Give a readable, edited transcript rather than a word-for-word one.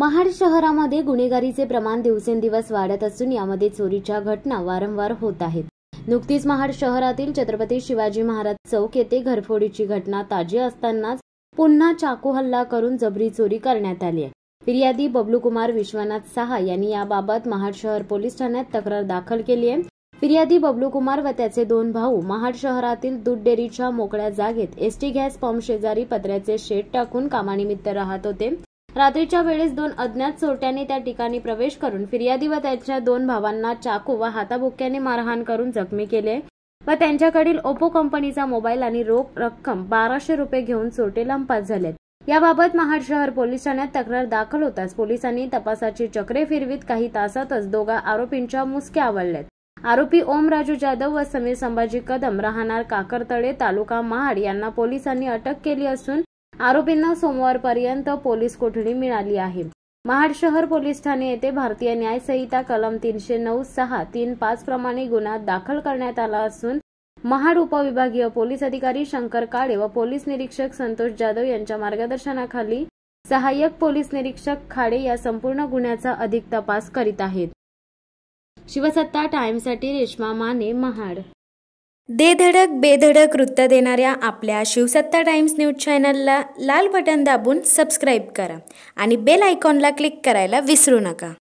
महाड शहरामध्ये गुन्हेगारीचे प्रमाण दिवसेंदिवस वाढत असून यामध्ये चोरीच्या घटना वारंवार होत आहेत। नुकतीच महाड शहरातील छत्रपती शिवाजी महाराज चौक येथे घरफोडीची घटना ताजी असतानाच पुन्हा चाकू हल्ला करून जबरी चोरी करण्यात आली आहे। फिर्यादी बबलू कुमार विश्वनाथ साहा यांनी याबाबत महाड शहर पोलीस ठाण्यात तक्रार दाखल केली आहे। फिर्यादी बबलू कुमार व त्याचे दोन भाऊ महाड शहरातील दूध डेअरीच्या मोकळ्या जागेत एसटी गॅस पंप शेजारी पत्र्याचे शेड टाकून कामानिमित्त राहत होते। रात्रीच्या वेळेस दोन अज्ञात चोरट्यांनी त्या ठिकाणी प्रवेश करून फिर्यादी व त्याच्या दोन भावांना चाकू व हाताबुक्क्याने मारहाण करून जखमी केले व त्यांच्याकडील ओप्पो कंपनीचा मोबाईल आणि रोख रक्कम 1200 रुपये घेऊन चोरटे लंपास झाले। याबाबत महाड शहर पोलीस ठाण्यात तक्रार दाखल होताच पोलिसांनी तपासाची चक्रे फिरवीत काही तासातच दोघा आरोपींच्या मुसक्या आवळल्यात। आरोपी ओम राजू जाधव व समीर संभाजी कदम राहणार काकरतळे तालुका महाड यांना पोलिसांनी अटक केली असून आरोपींना सोमवारपर्यंत पोलीस कोठडी मिळाली आहे। महाड शहर पोलीस ठाणे येथे भारतीय न्याय संहिता कलम 309(6)(3)(5) प्रमाणे गुन्हा दाखल करण्यात आला असून महाड उपविभागीय पोलीस अधिकारी शंकर काळे व पोलीस निरीक्षक संतोष जाधव यांच्या मार्गदर्शनाखाली सहाय्यक पोलीस निरीक्षक खाडे या संपूर्ण गुन्ह्याचा अधिक तपास करीत आहेत। शिवसत्ता टाइम्ससाठी रेश्मा माने, महाड। दे धडक बेधडक वृत्त देणाऱ्या आपल्या शिवसत्ता टाइम्स न्यूज चॅनलला लाल बटन दाबून सबस्क्राईब करा आणि बेल आयकॉनला क्लिक करायला विसरू नका।